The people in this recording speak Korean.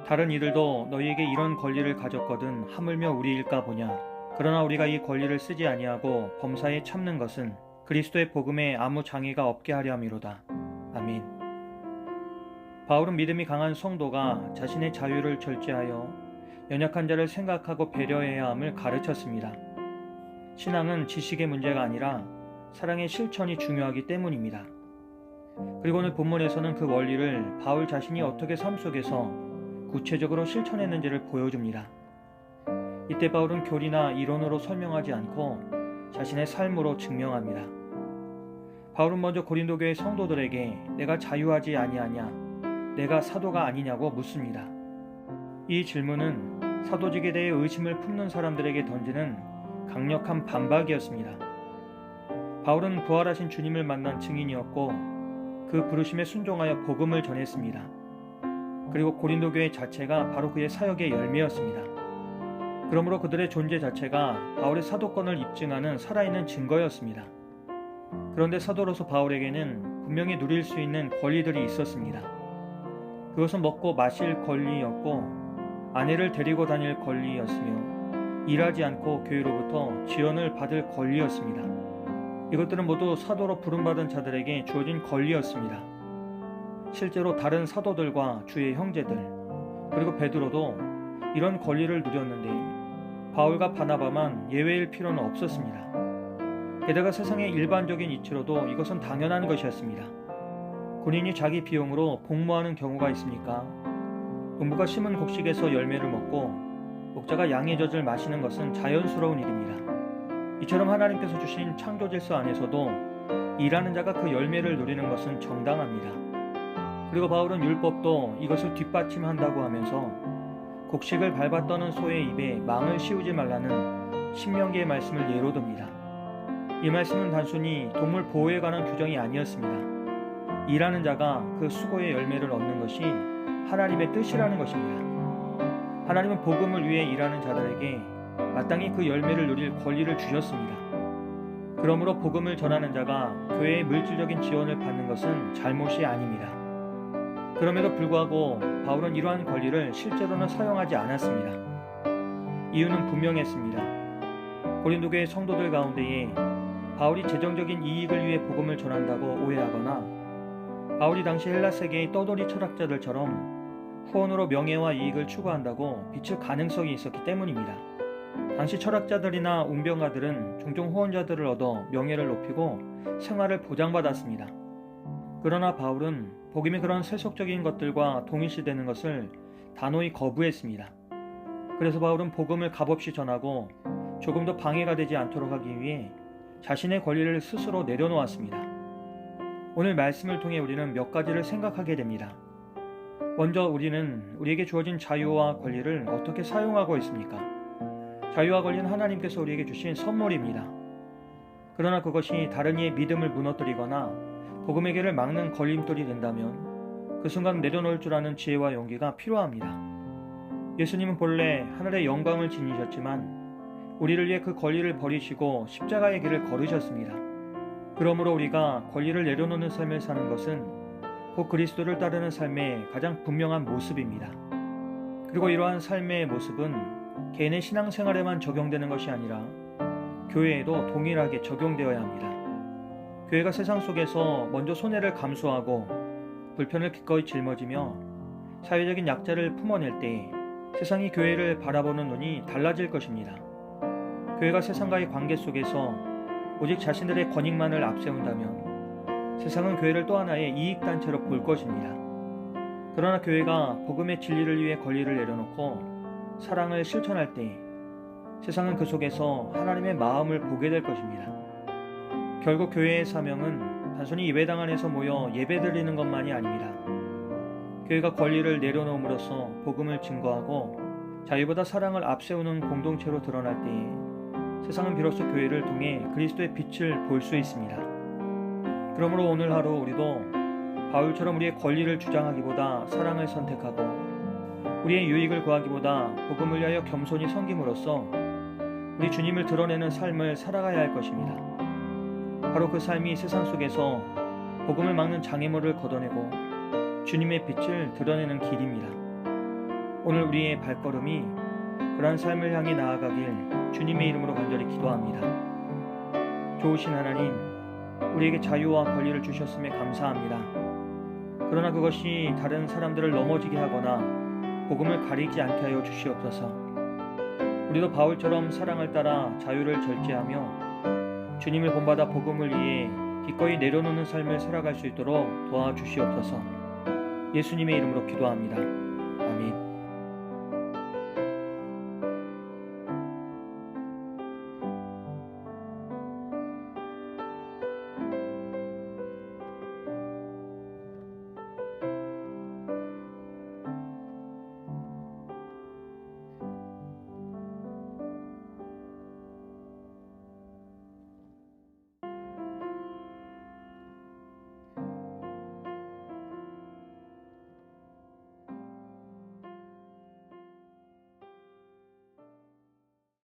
다른 이들도 너희에게 이런 권리를 가졌거든 하물며 우리일까 보냐. 그러나 우리가 이 권리를 쓰지 아니하고 범사에 참는 것은 그리스도의 복음에 아무 장애가 없게 하려 함이로다. 아멘. 바울은 믿음이 강한 성도가 자신의 자유를 절제하여 연약한 자를 생각하고 배려해야 함을 가르쳤습니다. 신앙은 지식의 문제가 아니라 사랑의 실천이 중요하기 때문입니다. 그리고 오늘 본문에서는 그 원리를 바울 자신이 어떻게 삶 속에서 구체적으로 실천했는지를 보여줍니다. 이때 바울은 교리나 이론으로 설명하지 않고 자신의 삶으로 증명합니다. 바울은 먼저 고린도 교회 성도들에게 내가 자유하지 아니하냐, 내가 사도가 아니냐고 묻습니다. 이 질문은 사도직에 대해 의심을 품는 사람들에게 던지는 강력한 반박이었습니다. 바울은 부활하신 주님을 만난 증인이었고 그 부르심에 순종하여 복음을 전했습니다. 그리고 고린도 교회 자체가 바로 그의 사역의 열매였습니다. 그러므로 그들의 존재 자체가 바울의 사도권을 입증하는 살아있는 증거였습니다. 그런데 사도로서 바울에게는 분명히 누릴 수 있는 권리들이 있었습니다. 그것은 먹고 마실 권리였고 아내를 데리고 다닐 권리였으며 일하지 않고 교회로부터 지원을 받을 권리였습니다. 이것들은 모두 사도로 부름받은 자들에게 주어진 권리였습니다. 실제로 다른 사도들과 주의 형제들 그리고 베드로도 이런 권리를 누렸는데 바울과 바나바만 예외일 필요는 없었습니다. 게다가 세상의 일반적인 이치로도 이것은 당연한 것이었습니다. 군인이 자기 비용으로 복무하는 경우가 있습니까? 농부가 심은 곡식에서 열매를 먹고 목자가 양의 젖을 마시는 것은 자연스러운 일입니다. 이처럼 하나님께서 주신 창조 질서 안에서도 일하는 자가 그 열매를 누리는 것은 정당합니다. 그리고 바울은 율법도 이것을 뒷받침한다고 하면서 곡식을 밟아 떠는 소의 입에 망을 씌우지 말라는 신명기의 말씀을 예로 듭니다. 이 말씀은 단순히 동물 보호에 관한 규정이 아니었습니다. 일하는 자가 그 수고의 열매를 얻는 것이 하나님의 뜻이라는 것입니다. 하나님은 복음을 위해 일하는 자들에게 마땅히 그 열매를 누릴 권리를 주셨습니다. 그러므로 복음을 전하는 자가 교회의 물질적인 지원을 받는 것은 잘못이 아닙니다. 그럼에도 불구하고 바울은 이러한 권리를 실제로는 사용하지 않았습니다. 이유는 분명했습니다. 고린도 교회 성도들 가운데에 바울이 재정적인 이익을 위해 복음을 전한다고 오해하거나 바울이 당시 헬라 세계의 떠돌이 철학자들처럼 후원으로 명예와 이익을 추구한다고 비칠 가능성이 있었기 때문입니다. 당시 철학자들이나 웅병가들은 종종 후원자들을 얻어 명예를 높이고 생활을 보장받았습니다. 그러나 바울은 복음이 그런 세속적인 것들과 동일시되는 것을 단호히 거부했습니다. 그래서 바울은 복음을 값없이 전하고 조금도 방해가 되지 않도록 하기 위해 자신의 권리를 스스로 내려놓았습니다. 오늘 말씀을 통해 우리는 몇 가지를 생각하게 됩니다. 먼저 우리는 우리에게 주어진 자유와 권리를 어떻게 사용하고 있습니까? 자유와 권리는 하나님께서 우리에게 주신 선물입니다. 그러나 그것이 다른 이의 믿음을 무너뜨리거나 복음의 길을 막는 걸림돌이 된다면 그 순간 내려놓을 줄 아는 지혜와 용기가 필요합니다. 예수님은 본래 하늘의 영광을 지니셨지만 우리를 위해 그 권리를 버리시고 십자가의 길을 걸으셨습니다. 그러므로 우리가 권리를 내려놓는 삶을 사는 것은 곧 그리스도를 따르는 삶의 가장 분명한 모습입니다. 그리고 이러한 삶의 모습은 개인의 신앙생활에만 적용되는 것이 아니라 교회에도 동일하게 적용되어야 합니다. 교회가 세상 속에서 먼저 손해를 감수하고 불편을 기꺼이 짊어지며 사회적인 약자를 품어낼 때 세상이 교회를 바라보는 눈이 달라질 것입니다. 교회가 세상과의 관계 속에서 오직 자신들의 권익만을 앞세운다면 세상은 교회를 또 하나의 이익단체로 볼 것입니다. 그러나 교회가 복음의 진리를 위해 권리를 내려놓고 사랑을 실천할 때 세상은 그 속에서 하나님의 마음을 보게 될 것입니다. 결국 교회의 사명은 단순히 예배당 안에서 모여 예배드리는 것만이 아닙니다. 교회가 권리를 내려놓음으로써 복음을 증거하고 자유보다 사랑을 앞세우는 공동체로 드러날 때에 세상은 비로소 교회를 통해 그리스도의 빛을 볼 수 있습니다. 그러므로 오늘 하루 우리도 바울처럼 우리의 권리를 주장하기보다 사랑을 선택하고 우리의 유익을 구하기보다 복음을 위하여 겸손히 섬김으로써 우리 주님을 드러내는 삶을 살아가야 할 것입니다. 바로 그 삶이 세상 속에서 복음을 막는 장애물을 걷어내고 주님의 빛을 드러내는 길입니다. 오늘 우리의 발걸음이 그러한 삶을 향해 나아가길 주님의 이름으로 간절히 기도합니다. 좋으신 하나님, 우리에게 자유와 권리를 주셨음에 감사합니다. 그러나 그것이 다른 사람들을 넘어지게 하거나 복음을 가리지 않게 하여 주시옵소서. 우리도 바울처럼 사랑을 따라 자유를 절제하며 주님을 본받아 복음을 위해 기꺼이 내려놓는 삶을 살아갈 수 있도록 도와주시옵소서. 예수님의 이름으로 기도합니다.